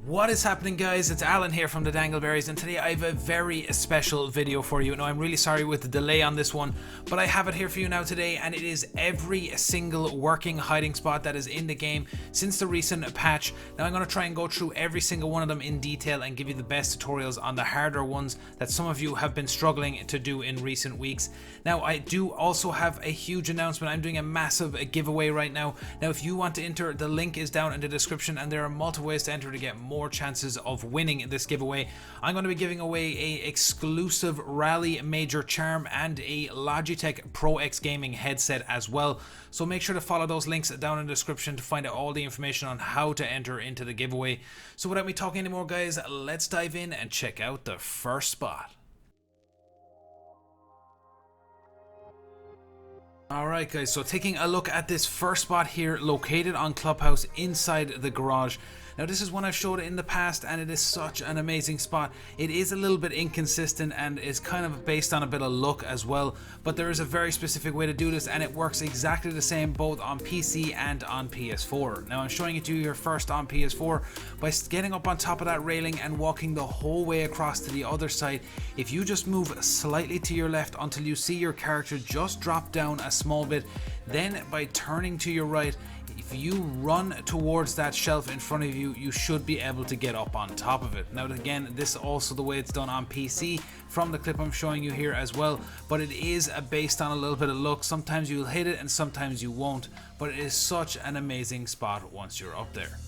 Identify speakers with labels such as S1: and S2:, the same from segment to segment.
S1: What is happening, guys? It's Alan here from the Dangleberries, and today I have a very special video for you. Now, I'm really sorry with the delay on this one, but I have it here for you now today, and it is every single working hiding spot that is in the game since the recent patch. Now, I'm going to try and go through every single one of them in detail and give you the best tutorials on the harder ones that some of you have been struggling to do in recent weeks. Now, I do also have a huge announcement. I'm doing a massive giveaway right now. Now, if you want to enter, the link is down in the description, and there are multiple ways to enter to get more chances of winning this giveaway. I'm going to be giving away a exclusive Rally Major Charm and a Logitech Pro X Gaming headset as well. So make sure to follow those links down in the description to find out all the information on how to enter into the giveaway. So without me talking anymore, guys, let's dive in and check out the first spot. Alright, guys, so taking a look at this first spot here, located on Clubhouse inside the garage. Now, this is one I've showed in the past, and it is such an amazing spot. It is a little bit inconsistent and is kind of based on a bit of luck as well, but there is a very specific way to do this, and it works exactly the same both on PC and on PS4. Now, I'm showing it to you here first on PS4 by getting up on top of that railing and walking the whole way across to the other side. If you just move slightly to your left until you see your character just drop down a small bit, then by turning to your right, if you run towards that shelf in front of you, you should be able to get up on top of it. Now, again, this is also the way it's done on PC from the clip I'm showing you here as well, but it is based on a little bit of luck. Sometimes you'll hit it and sometimes you won't, but it is such an amazing spot once you're up there.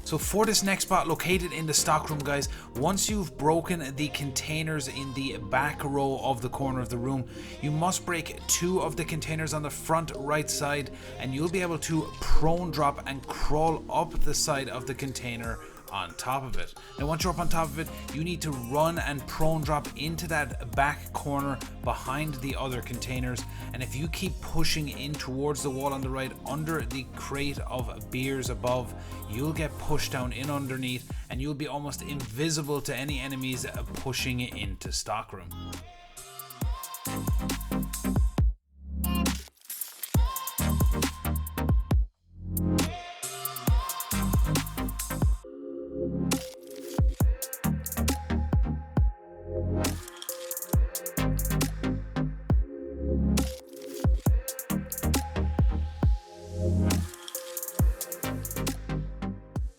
S1: So for this next spot located in the stockroom, guys, once you've broken the containers in the back row of the corner of the room, you must break 2 of the containers on the front right side, and you'll be able to prone drop and crawl up the side of the container on top of it. Now, once you're up on top of it, you need to run and prone drop into that back corner behind the other containers, and if you keep pushing in towards the wall on the right under the crate of beers above, you'll get pushed down in underneath and you'll be almost invisible to any enemies pushing into stockroom.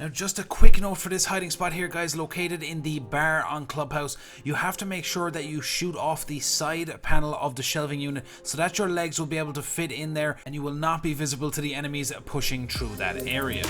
S1: Now, just a quick note for this hiding spot here, guys, located in the bar on Clubhouse, you have to make sure that you shoot off the side panel of the shelving unit so that your legs will be able to fit in there and you will not be visible to the enemies pushing through that area.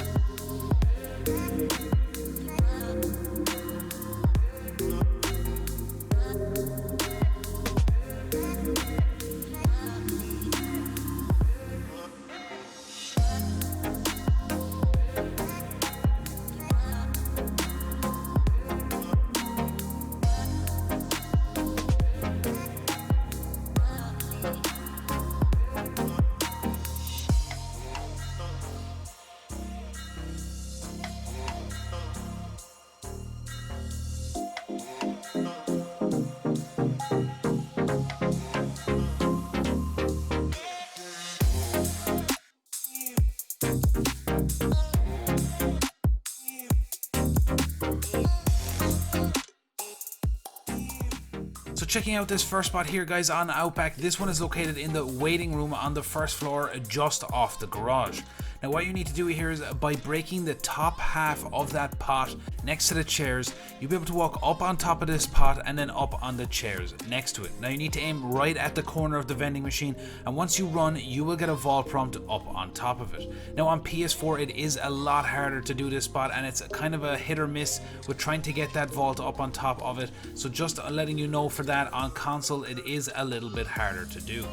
S1: So checking out this first spot here, guys, on Outback, this one is located in the waiting room on the first floor just off the garage. Now, what you need to do here is by breaking the top half of that pot next to the chairs, you'll be able to walk up on top of this pot and then up on the chairs next to it. Now, you need to aim right at the corner of the vending machine, and once you run, you will get a vault prompt up on top of it. Now, on PS4, it is a lot harder to do this spot, and it's kind of a hit or miss with trying to get that vault up on top of it. So just letting you know for that, on console, it is a little bit harder to do.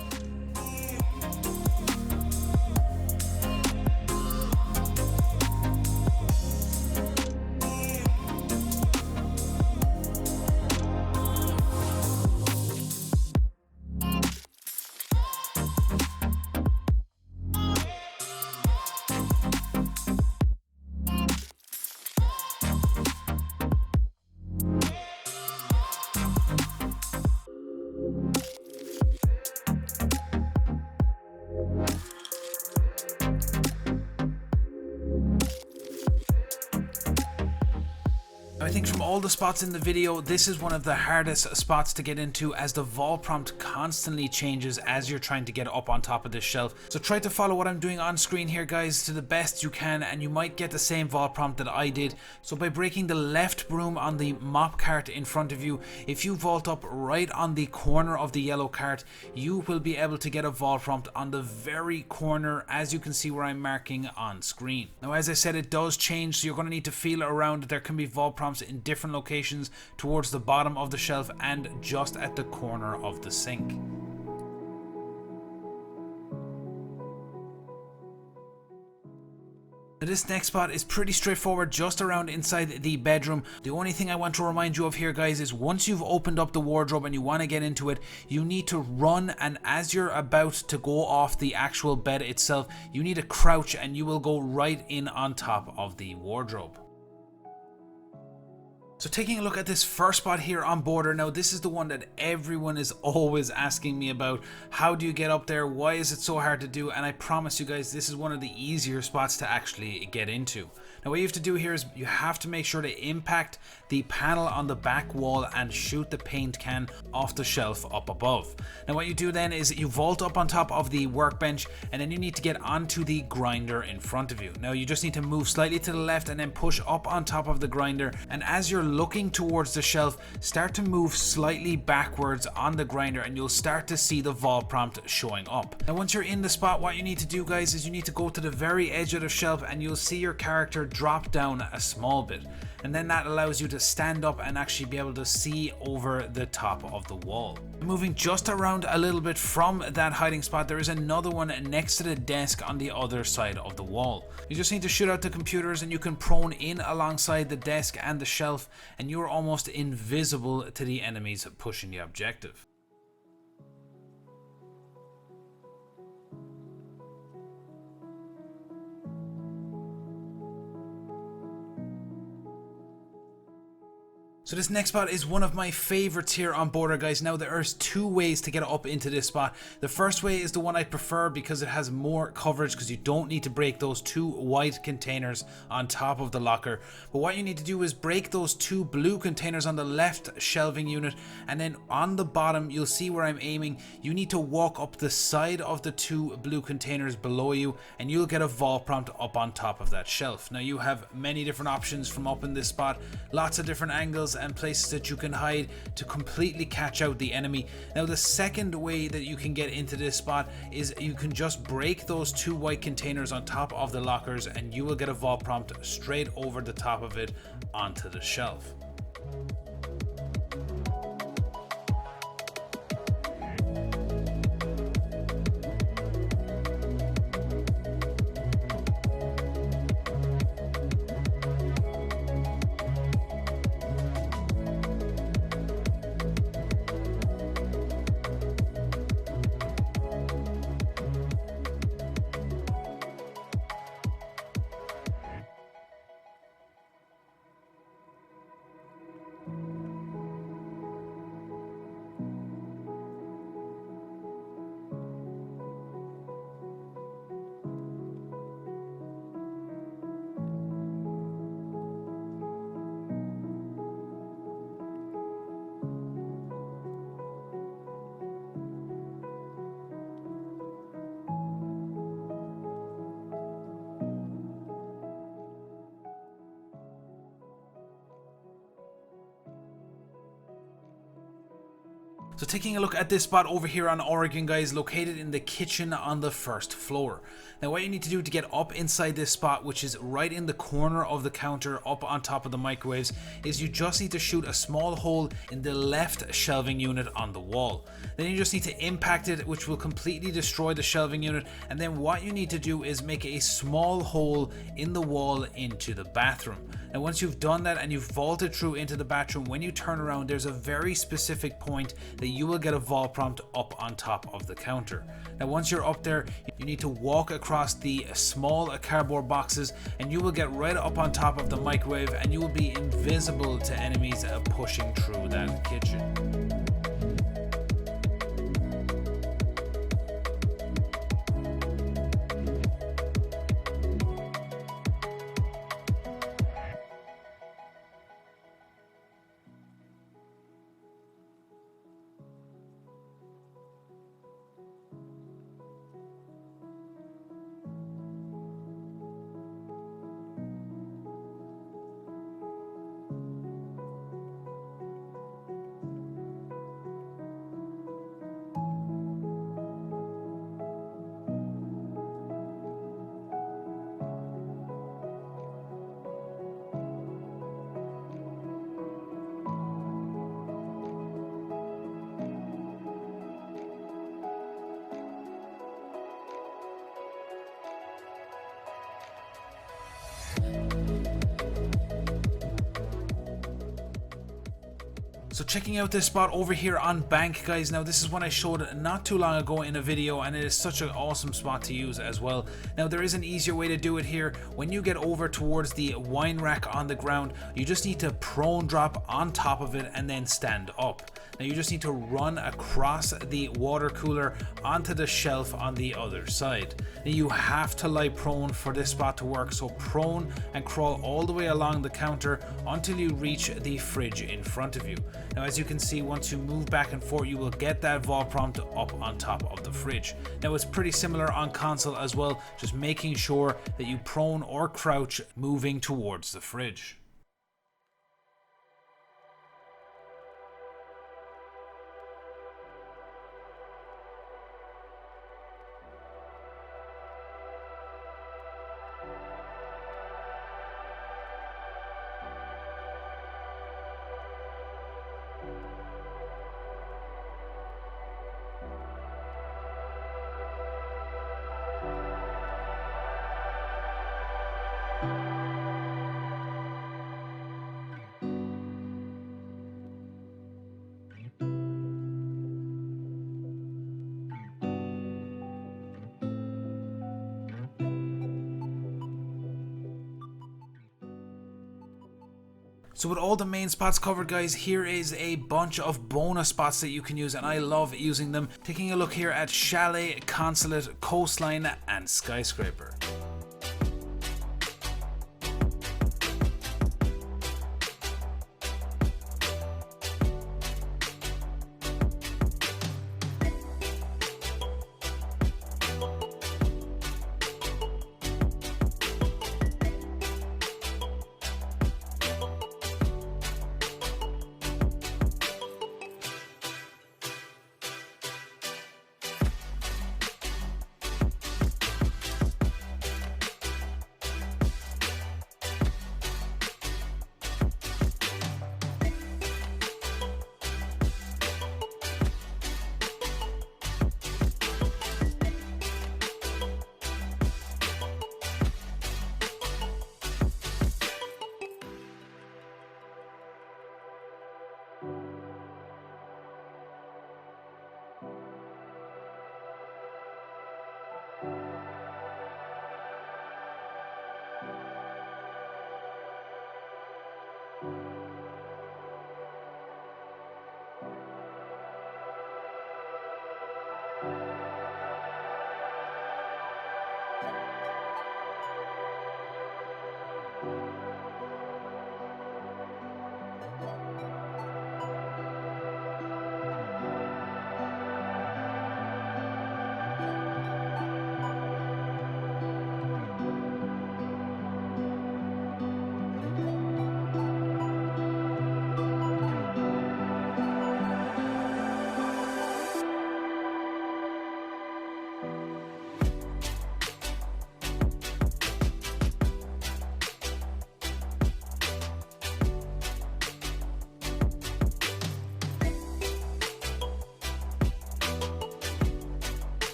S1: I think from all the spots in the video, this is one of the hardest spots to get into, as the vol prompt constantly changes as you're trying to get up on top of this shelf. So try to follow what I'm doing on screen here, guys, to the best you can, and you might get the same vol prompt that I did. So by breaking the left broom on the mop cart in front of you, if you vault up right on the corner of the yellow cart, you will be able to get a vol prompt on the very corner, as you can see where I'm marking on screen. Now, as I said, it does change, so you're going to need to feel around. There can be vol prompts in different locations towards the bottom of the shelf and just at the corner of the sink. Now, this next spot is pretty straightforward, just around inside the bedroom. The only thing I want to remind you of here, guys, is once you've opened up the wardrobe and you want to get into it, you need to run, and as you're about to go off the actual bed itself, you need to crouch and you will go right in on top of the wardrobe. So taking a look at this first spot here on border, now this is the one that everyone is always asking me about. How do you get up there? Why is it so hard to do? And I promise you guys, this is one of the easier spots to actually get into. Now what you have to do here is you have to make sure to impact the panel on the back wall and shoot the paint can off the shelf up above. Now what you do then is you vault up on top of the workbench, and then you need to get onto the grinder in front of you. Now you just need to move slightly to the left and then push up on top of the grinder, and as you're looking towards the shelf, start to move slightly backwards on the grinder and you'll start to see the vol prompt showing up. Now once you're in the spot, what you need to do, guys, is you need to go to the very edge of the shelf and you'll see your character drop down a small bit, and then that allows you to stand up and actually be able to see over the top of the wall. Moving just around a little bit from that hiding spot, there is another one next to the desk on the other side of the wall. You just need to shoot out the computers and you can prone in alongside the desk and the shelf, and you're almost invisible to the enemies pushing the objective. So this next spot is one of my favorites here on border, guys. Now there's two ways to get up into this spot. The first way is the one I prefer because it has more coverage, because you don't need to break those two white containers on top of the locker. But what you need to do is break those two blue containers on the left shelving unit, and then on the bottom, you'll see where I'm aiming. You need to walk up the side of the two blue containers below you, and you'll get a vol prompt up on top of that shelf. Now you have many different options from up in this spot, lots of different angles and places that you can hide to completely catch out the enemy. Now the second way that you can get into this spot is you can just break those two white containers on top of the lockers and you will get a vol prompt straight over the top of it onto the shelf. So taking a look at this spot over here on Oregon, guys, located in the kitchen on the first floor. Now what you need to do to get up inside this spot, which is right in the corner of the counter up on top of the microwaves, is you just need to shoot a small hole in the left shelving unit on the wall. Then you just need to impact it, which will completely destroy the shelving unit, and then what you need to do is make a small hole in the wall into the bathroom. Now once you've done that and you've vaulted through into the bathroom, when you turn around, there's a very specific point that you will get a vol prompt up on top of the counter. Now once you're up there, you need to walk across the small cardboard boxes and you will get right up on top of the microwave and you will be invisible to enemies pushing through that kitchen. So checking out this spot over here on bank, guys. Now this is one I showed not too long ago in a video, and it is such an awesome spot to use as well. Now there is an easier way to do it here. When you get over towards the wine rack on the ground, you just need to prone drop on top of it and then stand up. Now you just need to run across the water cooler onto the shelf on the other side. Now you have to lie prone for this spot to work, so prone and crawl all the way along the counter until you reach the fridge in front of you. Now as you can see, once you move back and forth, you will get that vault prompt up on top of the fridge. Now it's pretty similar on console as well, just making sure that you prone or crouch moving towards the fridge. So with all the main spots covered, guys, here is a bunch of bonus spots that you can use, and I love using them. Taking a look here at Chalet, Consulate, Coastline and Skyscraper.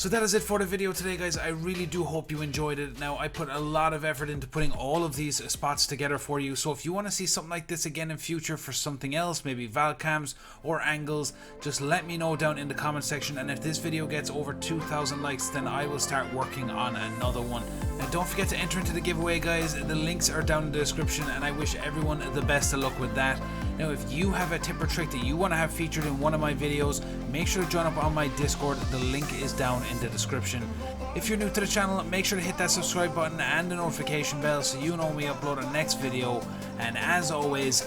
S1: So that is it for the video today, guys. I really do hope you enjoyed it. Now, I put a lot of effort into putting all of these spots together for you. So if you want to see something like this again in future for something else, maybe val cams or angles, just let me know down in the comment section. And if this video gets over 2,000 likes, then I will start working on another one. And don't forget to enter into the giveaway, guys. The links are down in the description, and I wish everyone the best of luck with that. Now, if you have a tip or trick that you want to have featured in one of my videos, make sure to join up on my Discord. The link is down in the description. If you're new to the channel, make sure to hit that subscribe button and the notification bell so you know when we upload our next video. And as always,